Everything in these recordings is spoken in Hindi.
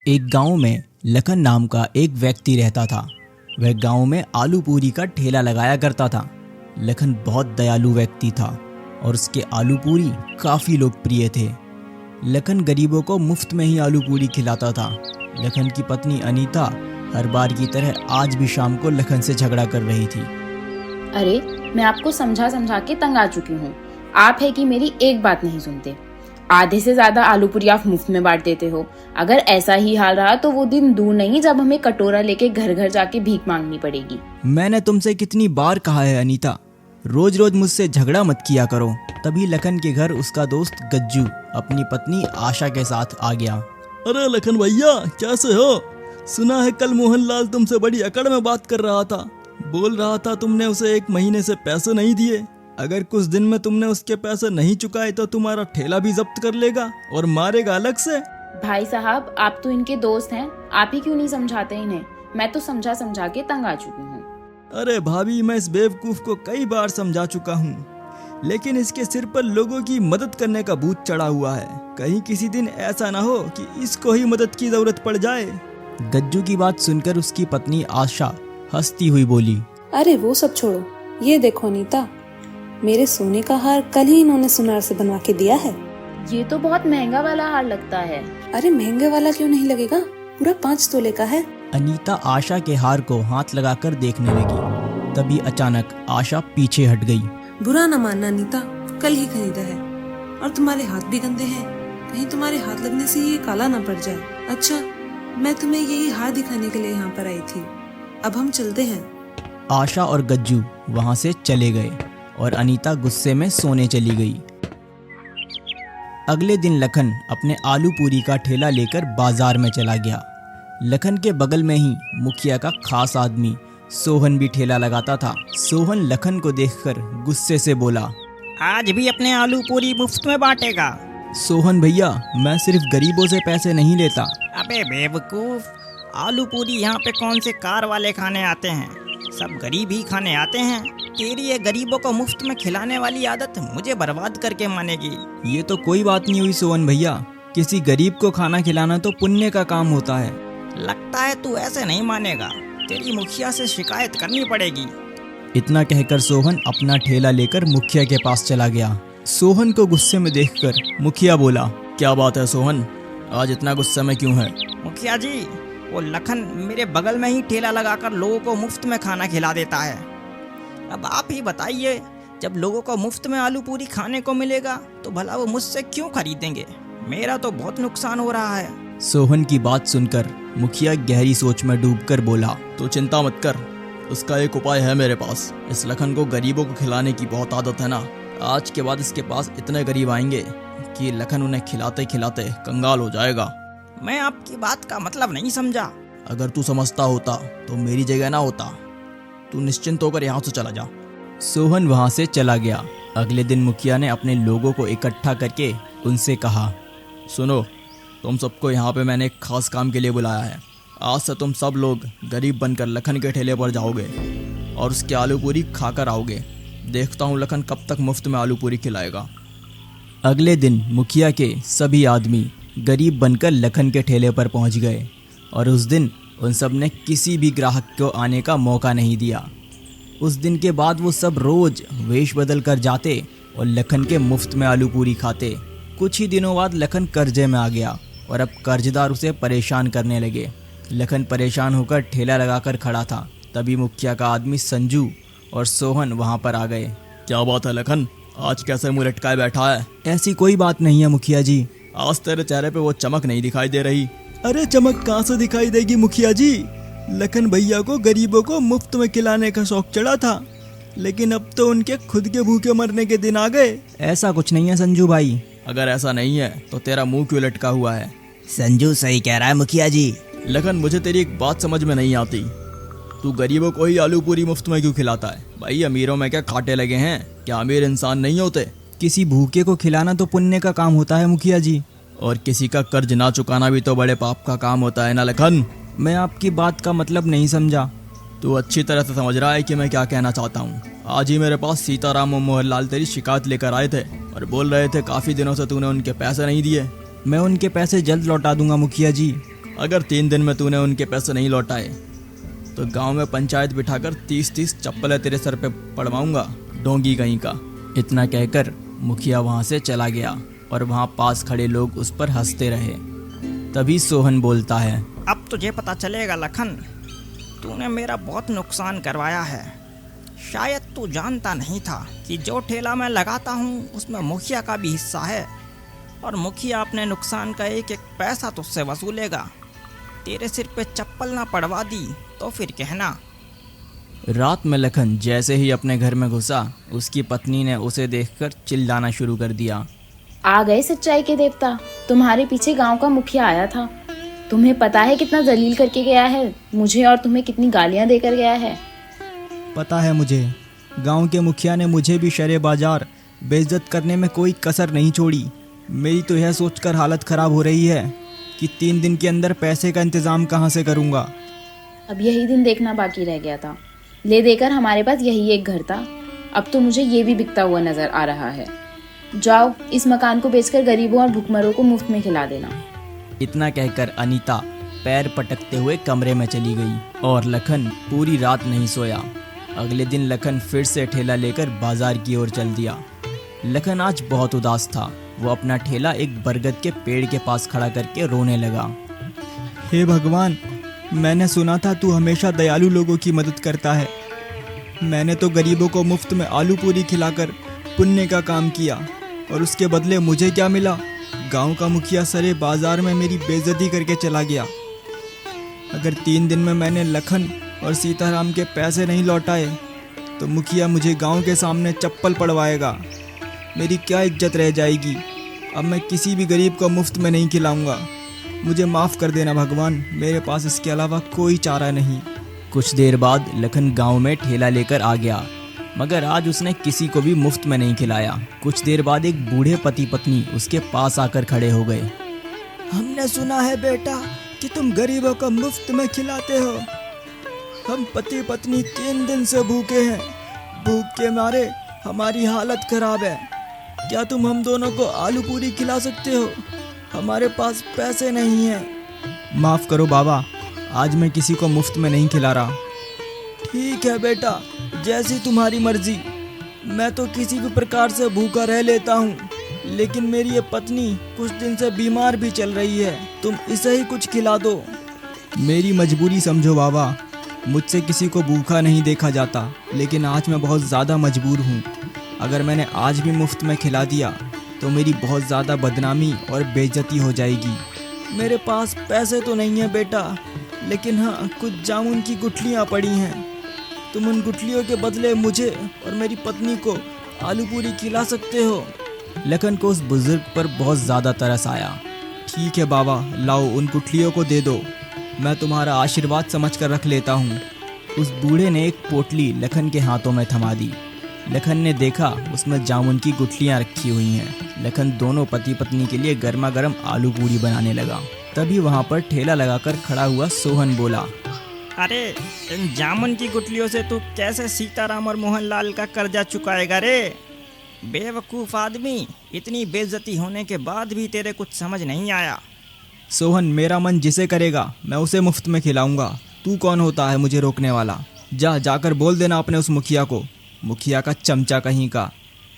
एक गांव में लखन नाम का एक व्यक्ति रहता था। वह गांव में आलू पूरी का ठेला लगाया करता था। लखन बहुत दयालु व्यक्ति था और उसके आलू पूरी काफ़ी लोकप्रिय थे। लखन गरीबों को मुफ्त में ही आलू पूरी खिलाता था। लखन की पत्नी अनीता हर बार की तरह आज भी शाम को लखन से झगड़ा कर रही थी। अरे, मैं आपको समझा समझा के तंग आ चुकी हूँ। आप है कि मेरी एक बात नहीं सुनते। आधे से ज्यादा आलू पूरी आप मुफ्त में बांट देते हो। अगर ऐसा ही हाल रहा तो वो दिन दूर नहीं जब हमें कटोरा लेके घर घर जाके भीख मांगनी पड़ेगी। मैंने तुमसे कितनी बार कहा है अनीता, रोज रोज मुझसे झगड़ा मत किया करो। तभी लखन के घर उसका दोस्त गज्जू अपनी पत्नी आशा के साथ आ गया। अरे लखन भैया, कैसे हो? सुना है कल मोहनलाल तुमसे बड़ी अकड़ में बात कर रहा था। बोल रहा था तुमने उसे 1 महीने से पैसे नहीं दिए। अगर कुछ दिन में तुमने उसके पैसे नहीं चुकाए तो तुम्हारा ठेला भी जब्त कर लेगा और मारेगा अलग से। भाई साहब, आप तो इनके दोस्त हैं, आप ही क्यों नहीं समझाते इन्हें? मैं तो समझा समझा के तंग आ चुकी हूँ। अरे भाभी, मैं इस बेवकूफ को कई बार समझा चुका हूँ, लेकिन इसके सिर पर लोगों की मदद करने का भूत चढ़ा हुआ है। कहीं किसी दिन ऐसा ना हो कि इसको ही मदद की जरूरत पड़ जाए। गज्जू की बात सुनकर उसकी पत्नी आशा हंसती हुई बोली, अरे वो सब छोड़ो, ये देखो अनीता, मेरे सोने का हार कल ही इन्होंने सुनार से बनवा के दिया है। ये तो बहुत महंगा वाला हार लगता है। अरे महंगे वाला क्यों नहीं लगेगा, पूरा 5 तोले का है। अनीता आशा के हार को हाथ लगाकर देखने लगी। तभी अचानक आशा पीछे हट गई। बुरा न मानना अनीता, कल ही खरीदा है और तुम्हारे हाथ भी गंदे हैं। कहीं तुम्हारे हाथ लगने से ये काला ना पड़ जाए। अच्छा, मैं तुम्हें यही हार दिखाने के लिए यहाँ पर आई थी। अब हम चलते हैं। आशा और गज्जू वहां से चले गए और अनीता गुस्से में सोने चली गई। अगले दिन लखन अपने आलू पूरी का ठेला लेकर बाजार में चला गया। लखन के बगल में ही मुखिया का खास आदमी सोहन भी ठेला लगाता था। सोहन लखन को देखकर गुस्से से बोला, आज भी अपने आलू पूरी मुफ्त में बांटेगा? सोहन भैया, मैं सिर्फ गरीबों से पैसे नहीं लेता। अबे बेवकूफ, आलू पूरी यहाँ पे कौन से कार वाले खाने आते हैं? सब गरीब ही खाने आते हैं। तेरी ये गरीबों को मुफ्त में खिलाने वाली आदत मुझे बर्बाद करके मानेगी। ये तो कोई बात नहीं हुई सोहन भैया, किसी गरीब को खाना खिलाना तो पुण्य का काम होता है। लगता है तू ऐसे नहीं मानेगा, तेरी मुखिया से शिकायत करनी पड़ेगी। इतना कहकर सोहन अपना ठेला लेकर मुखिया के पास चला गया। सोहन को गुस्से में देखकर मुखिया बोला, क्या बात है सोहन, आज इतना गुस्से में क्यों है? मुखिया जी, वो लखन मेरे बगल में ही ठेला लगाकर लोगों को मुफ्त में खाना खिला देता है। अब आप ही बताइए, जब लोगों को मुफ्त में आलू पूरी खाने को मिलेगा तो भला वो मुझसे क्यों खरीदेंगे? मेरा तो बहुत नुकसान हो रहा है। सोहन की बात सुनकर मुखिया गहरी सोच में डूबकर बोला, तो चिंता मत कर, उसका एक उपाय है मेरे पास। इस लखन को गरीबों को खिलाने की बहुत आदत है ना। आज के बाद इसके पास इतने गरीब आएंगे कि लखन उन्हें खिलाते खिलाते कंगाल हो जाएगा। मैं आपकी बात का मतलब नहीं समझा। अगर तू समझता होता तो मेरी जगह ना होता। तू निश्चिंत होकर यहाँ से चला जा। सोहन वहां से चला गया। अगले दिन मुखिया ने अपने लोगों को इकट्ठा करके उनसे कहा, सुनो, तुम सबको यहाँ पे मैंने एक खास काम के लिए बुलाया है। आज से तुम सब लोग गरीब बनकर लखन के ठेले पर जाओगे और उसकी आलू पूरी खाकर आओगे। देखता हूँ लखन कब तक मुफ्त में आलू पूरी खिलाएगा। अगले दिन मुखिया के सभी आदमी गरीब बनकर लखन के ठेले पर पहुंच गए और उस दिन उन सब ने किसी भी ग्राहक को आने का मौका नहीं दिया। उस दिन के बाद वो सब रोज वेश बदल कर जाते और लखन के मुफ्त में आलू पूरी खाते। कुछ ही दिनों बाद लखन कर्जे में आ गया और अब कर्जदार उसे परेशान करने लगे। लखन परेशान होकर ठेला लगाकर खड़ा था। तभी मुखिया का आदमी संजू और सोहन वहां पर आ गए। क्या बात है लखन, आज कैसे मुँह लटकाए बैठा है? ऐसी कोई बात नहीं है मुखिया जी। आज तेरे चेहरे पे वो चमक नहीं दिखाई दे रही। अरे चमक कहाँ से दिखाई देगी मुखिया जी? लखन भैया को गरीबों को मुफ्त में खिलाने का शौक चढ़ा था, लेकिन अब तो उनके खुद के भूखे मरने के दिन आ गए। ऐसा कुछ नहीं है संजू भाई। अगर ऐसा नहीं है तो तेरा मुंह क्यों लटका हुआ है? संजू सही कह रहा है मुखिया जी। लखन, मुझे तेरी एक बात समझ में नहीं आती। तू गरीबों को ही आलू पूरी मुफ्त में क्यों खिलाता है? भाई, अमीरों में क्या खाटे लगे हैं? क्या अमीर इंसान नहीं होते? किसी भूखे को खिलाना तो पुण्य का काम होता है मुखिया जी। और किसी का कर्ज ना चुकाना भी तो बड़े पाप का काम होता है ना लखन। मैं आपकी बात का मतलब नहीं समझा। तू अच्छी तरह से समझ रहा है कि मैं क्या कहना चाहता हूँ। आज ही मेरे पास सीताराम और मोहनलाल तेरी शिकायत लेकर आए थे और बोल रहे थे काफ़ी दिनों से तूने उनके पैसे नहीं दिए। मैं उनके पैसे जल्द लौटा दूंगा मुखिया जी। अगर 3 दिन में तूने उनके पैसे नहीं लौटाए तो गांव में पंचायत बिठाकर 30-30 चप्पलें तेरे सर पे पड़वाऊंगा, डोंगी कहीं का। इतना कहकर मुखिया वहाँ से चला गया और वहाँ पास खड़े लोग उस पर हंसते रहे। तभी सोहन बोलता है, अब तुझे पता चलेगा लखन, तूने मेरा बहुत नुकसान करवाया है। शायद तू जानता नहीं था कि जो ठेला मैं लगाता हूँ उसमें मुखिया का भी हिस्सा है और मुखिया अपने नुकसान का एक एक पैसा तुझसे वसूलेगा। तेरे सिर पे चप्पल ना पड़वा दी तो फिर कहना। रात में लखन जैसे ही अपने घर में घुसा, उसकी पत्नी ने उसे देखकर चिल्लाना शुरू कर दिया। आ गए सच्चाई के देवता, तुम्हारे पीछे गांव का मुखिया आया था। तुम्हें पता है कितना जलील करके गया है मुझे, और तुम्हें कितनी गालियां देकर गया है। पता है मुझे, गांव के मुखिया ने मुझे भी शरे बाजार बेइज्जत करने में कोई कसर नहीं छोड़ी। मेरी तो यह सोचकर हालत ख़राब हो रही है कि 3 दिन के अंदर पैसे का इंतज़ाम कहाँ से करूँगा। अब यही दिन देखना बाकी रह गया था। ले देकर हमारे पास यही एक घर था, अब तो मुझे ये भी बिकता हुआ नजर आ रहा है। जाओ, इस मकान को बेचकर गरीबों और भूखमरों को मुफ्त में खिला देना। इतना कहकर अनीता पैर पटकते हुए कमरे में चली गई और लखन पूरी रात नहीं सोया। अगले दिन लखन फिर से ठेला लेकर बाजार की ओर चल दिया। लखन आज बहुत उदास था। वो अपना ठेला एक बरगद के पेड़ के पास खड़ा करके रोने लगा। हे भगवान, मैंने सुना था तू हमेशा दयालु लोगों की मदद करता है। मैंने तो गरीबों को मुफ्त में आलू पूरी खिलाकर पुण्य का काम किया और उसके बदले मुझे क्या मिला? गांव का मुखिया सरे बाजार में मेरी बेइज्जती करके चला गया। अगर 3 दिन में मैंने लखन और सीताराम के पैसे नहीं लौटाए तो मुखिया मुझे गांव के सामने चप्पल पड़वाएगा। मेरी क्या इज्जत रह जाएगी। अब मैं किसी भी गरीब को मुफ्त में नहीं खिलाऊंगा। मुझे माफ़ कर देना भगवान, मेरे पास इसके अलावा कोई चारा नहीं। कुछ देर बाद लखन गांव में ठेला लेकर आ गया, मगर आज उसने किसी को भी मुफ्त में नहीं खिलाया। कुछ देर बाद एक बूढ़े पति पत्नी उसके पास आकर खड़े हो गए। हमने सुना है बेटा कि तुम गरीबों को मुफ्त में खिलाते हो। हम पति पत्नी 3 दिन से भूखे हैं। भूख के मारे हमारी हालत खराब है। क्या तुम हम दोनों को आलू पूरी खिला सकते हो? हमारे पास पैसे नहीं हैं। माफ़ करो बाबा, आज मैं किसी को मुफ्त में नहीं खिला रहा। ठीक है बेटा, जैसी तुम्हारी मर्जी। मैं तो किसी भी प्रकार से भूखा रह लेता हूँ, लेकिन मेरी ये पत्नी कुछ दिन से बीमार भी चल रही है। तुम इसे ही कुछ खिला दो। मेरी मजबूरी समझो बाबा, मुझसे किसी को भूखा नहीं देखा जाता, लेकिन आज मैं बहुत ज़्यादा मजबूर हूँ। अगर मैंने आज भी मुफ्त में खिला दिया तो मेरी बहुत ज़्यादा बदनामी और बेइज्जती हो जाएगी। मेरे पास पैसे तो नहीं है बेटा, लेकिन हाँ, कुछ जामुन की गुठलियाँ पड़ी हैं। तुम उन गुठलियों के बदले मुझे और मेरी पत्नी को आलू पूरी खिला सकते हो। लखन को उस बुजुर्ग पर बहुत ज़्यादा तरस आया। ठीक है बाबा, लाओ उन गुठलियों को दे दो। मैं तुम्हारा आशीर्वाद समझकर रख लेता हूँ। उस बूढ़े ने एक पोटली लखन के हाथों में थमा दी। लखन ने देखा उसमें जामुन की गुठलियाँ रखी हुई हैं। लखन दोनों पति पत्नी के लिए गर्मा गर्म आलू पूरी बनाने लगा। तभी वहाँ पर ठेला लगाकर खड़ा हुआ सोहन बोला, अरे इन जामुन की गुठलियों से तू कैसे सीताराम और मोहनलाल का कर्जा चुकाएगा रे? बेवकूफ़ आदमी, इतनी बेइज्जती होने के बाद भी तेरे कुछ समझ नहीं आया। सोहन, मेरा मन जिसे करेगा मैं उसे मुफ्त में खिलाऊंगा। तू कौन होता है मुझे रोकने वाला? जाकर बोल देना अपने उस मुखिया को, मुखिया का चमचा कहीं का।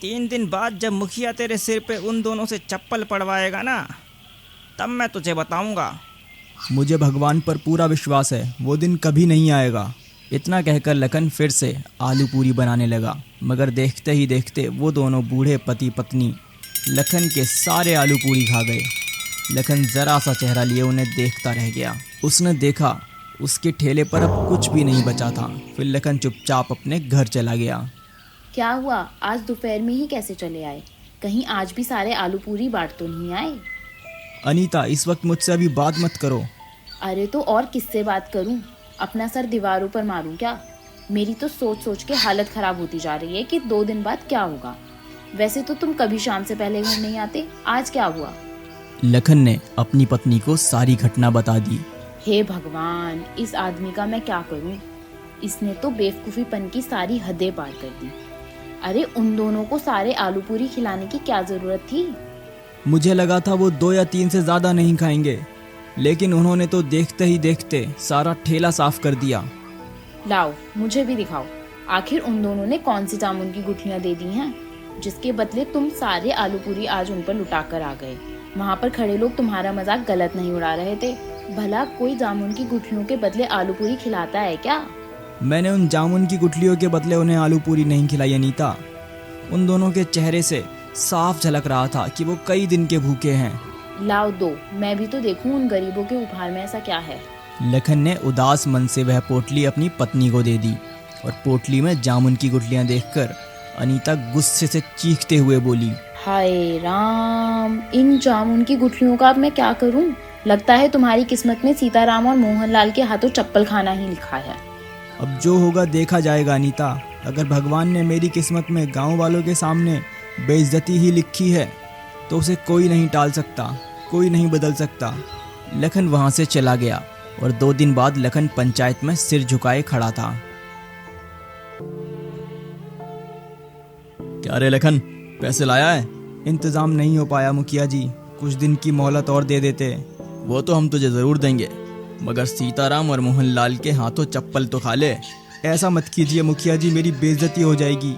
3 दिन बाद जब मुखिया तेरे सिर पे उन दोनों से चप्पल पड़वाएगा ना, तब मैं तुझे बताऊंगा। मुझे भगवान पर पूरा विश्वास है, वो दिन कभी नहीं आएगा। इतना कहकर लखन फिर से आलू पूरी बनाने लगा, मगर देखते ही देखते वो दोनों बूढ़े पति पत्नी लखन के सारे आलू पूरी खा गए। लखन ज़रा सा चेहरा लिए उन्हें देखता रह गया। उसने देखा उसके ठेले पर अब कुछ भी नहीं बचा था। फिर लखन चुपचाप अपने घर चला गया। क्या हुआ, आज दोपहर में ही कैसे चले आए? कहीं आज भी सारे आलू पूरी बांट तो नहीं आए? अनीता, इस वक्त मुझसे अभी बात मत करो। अरे तो और किससे बात करूं? अपना सर दीवारों पर मारूं क्या? मेरी तो सोच सोच के हालत खराब होती जा रही है कि 2 दिन बाद क्या होगा। वैसे तो तुम कभी शाम से पहले घर नहीं आते, आज क्या हुआ? लखन ने अपनी पत्नी को सारी घटना बता दी। हे भगवान, इस आदमी का मैं क्या करूं? इसने तो बेवकूफ़ीपन की सारी हदें पार कर दी। अरे उन दोनों को सारे आलू पूरी खिलाने की क्या जरूरत थी? मुझे लगा था वो 2 या 3 से ज़्यादा नहीं खाएंगे। लेकिन उन्होंने तो देखते ही देखते सारा ठेला साफ कर दिया। लाओ मुझे भी दिखाओ, आखिर उन दोनों ने कौन सी जामुन की गुठलियां दे दी हैं जिसके बदले तुम सारे आलू पूरी आज उन पर लुटा कर आ गए। वहाँ पर खड़े लोग तुम्हारा मजाक गलत नहीं उड़ा रहे थे। भला कोई जामुन की गुठलियों के बदले आलू पूरी खिलाता है क्या? मैंने उन जामुन की गुठलियों के बदले उन्हें आलू पूरी नहीं खिलाई अनीता। उन दोनों के चेहरे से साफ झलक रहा था कि वो कई दिन के भूखे हैं। लाओ दो, मैं भी तो देखूं उन गरीबों के उपहार में ऐसा क्या है। लखन ने उदास मन से वह पोटली अपनी पत्नी को दे दी और पोटली में जामुन की गुठलियां देखकर अनीता गुस्से से चीखते हुए बोली, हाय राम, इन जामुन की गुठलियों का अब मैं क्या करूं? लगता है तुम्हारी किस्मत में सीताराम और मोहनलाल के हाथों चप्पल खाना ही लिखा है। अब जो होगा देखा जाएगा अनीता। अगर भगवान ने मेरी किस्मत में गांव वालों के सामने बेइज्जती ही लिखी है तो उसे कोई नहीं टाल सकता, कोई नहीं बदल सकता। लखन वहां से चला गया और 2 दिन बाद लखन पंचायत में सिर झुकाए खड़ा था। क्या रे लखन, पैसे लाया है? इंतजाम नहीं हो पाया मुखिया जी, कुछ दिन की मोहलत और दे देते। वो तो हम तुझे जरूर देंगे, मगर सीताराम और मोहनलाल के हाथों चप्पल तो खा ले। ऐसा मत कीजिए मुखिया जी, मेरी बेइज्जती हो जाएगी।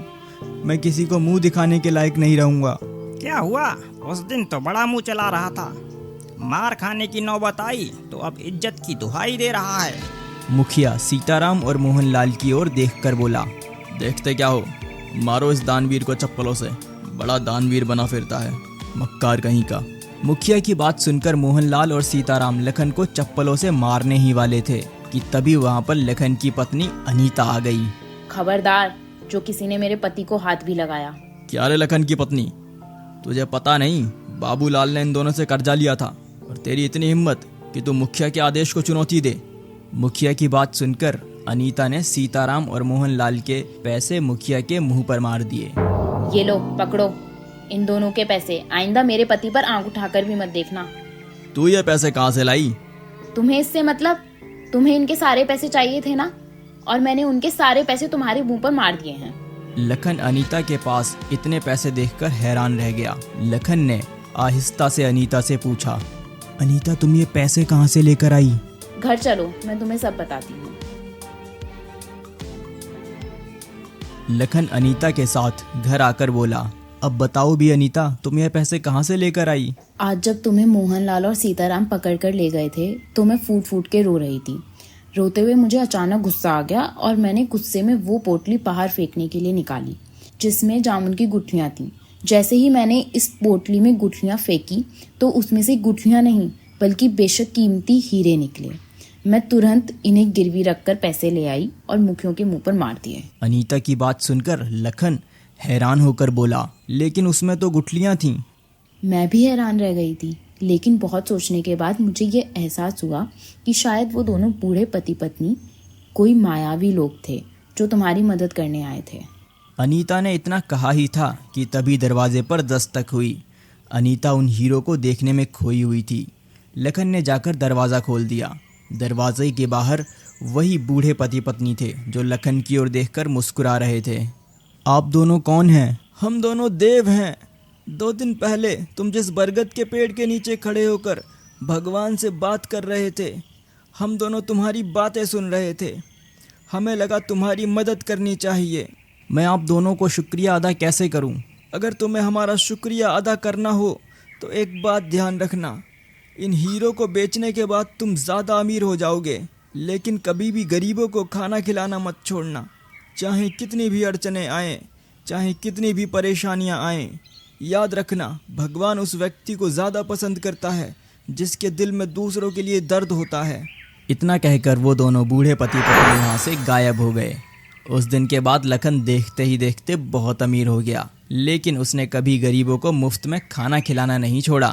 मैं किसी को मुंह दिखाने के लायक नहीं रहूंगा। क्या हुआ? उस दिन तो बड़ा मुंह चला रहा था, मार खाने की नौबत आई तो अब इज्जत की दुहाई दे रहा है। मुखिया सीताराम और मोहनलाल की ओर देखकर बोला, देखते क्या हो, मारो इस दानवीर को चप्पलों से, बड़ा दानवीर बना फिरता है, मक्कार कहीं का। मुखिया की बात सुनकर मोहनलाल और सीताराम लखन को चप्पलों से मारने ही वाले थे कि तभी वहां पर लखन की पत्नी अनीता आ गई। खबरदार, जो किसी ने मेरे पति को हाथ भी लगाया। क्या रे लखन की पत्नी, तुझे पता नहीं बाबूलाल ने इन दोनों से कर्जा लिया था और तेरी इतनी हिम्मत कि तू मुखिया के आदेश को चुनौती दे। मुखिया की बात सुनकर अनीता ने सीताराम और मोहनलाल के पैसे मुखिया के मुंह पर मार दिए। ये लो पकड़ो इन दोनों के पैसे, आइंदा मेरे पति पर आंख उठाकर भी मत देखना। तू ये पैसे कहाँ से लाई? तुम्हें इससे मतलब? तुम्हें इनके सारे पैसे चाहिए थे ना, और मैंने उनके सारे पैसे तुम्हारे मुंह पर मार दिए हैं। लखन अनीता के पास इतने पैसे देखकर हैरान रह गया। लखन ने आहिस्ता से अनीता से पूछा, अनीता तुम ये पैसे कहाँ से लेकर आई? घर चलो, मैं तुम्हें सब बताती हूँ। लखन अनीता के साथ घर आकर बोला, अब बताओ भी अनीता, तुम ये पैसे कहाँ से लेकर आई? आज जब तुम्हें मोहनलाल और सीताराम पकड़ कर ले गए थे तो मैं फूट फूट के रो रही थी। रोते हुए मुझे अचानक गुस्सा आ गया और मैंने गुस्से में वो पोटली बाहर फेंकने के लिए निकाली जिसमें जामुन की गुठलियाँ थीं। जैसे ही मैंने इस पोटली में गुठलियाँ फेंकी तो उसमें से गुठलियाँ नहीं बल्कि बेशक कीमती हीरे निकले। मैं तुरंत इन्हें गिरवी रखकर पैसे ले आई और मुखियों के मुंह पर मार दिए। अनीता की बात सुनकर लखन हैरान होकर बोला, लेकिन उसमें तो गुठलियाँ थीं। मैं भी हैरान रह गई थी, लेकिन बहुत सोचने के बाद मुझे ये एहसास हुआ कि शायद वो दोनों बूढ़े पति पत्नी कोई मायावी लोग थे जो तुम्हारी मदद करने आए थे। अनीता ने इतना कहा ही था कि तभी दरवाजे पर दस्तक हुई। अनीता उन हीरो को देखने में खोई हुई थी। लखन ने जाकर दरवाज़ा खोल दिया। दरवाजे के बाहर वही बूढ़े पति पत्नी थे जो लखन की ओर देखकर मुस्कुरा रहे थे। आप दोनों कौन हैं? हम दोनों देव हैं। 2 दिन पहले तुम जिस बरगद के पेड़ के नीचे खड़े होकर भगवान से बात कर रहे थे, हम दोनों तुम्हारी बातें सुन रहे थे। हमें लगा तुम्हारी मदद करनी चाहिए। मैं आप दोनों को शुक्रिया अदा कैसे करूं? अगर तुम्हें हमारा शुक्रिया अदा करना हो तो एक बात ध्यान रखना, इन हीरो को बेचने के बाद तुम ज़्यादा अमीर हो जाओगे, लेकिन कभी भी गरीबों को खाना खिलाना मत छोड़ना। चाहे कितनी भी अड़चनें आएँ, चाहे कितनी भी परेशानियां आएँ, याद रखना भगवान उस व्यक्ति को ज़्यादा पसंद करता है जिसके दिल में दूसरों के लिए दर्द होता है। इतना कहकर वो दोनों बूढ़े पति पत्नी वहाँ से गायब हो गए। उस दिन के बाद लखन देखते ही देखते बहुत अमीर हो गया, लेकिन उसने कभी गरीबों को मुफ्त में खाना खिलाना नहीं छोड़ा।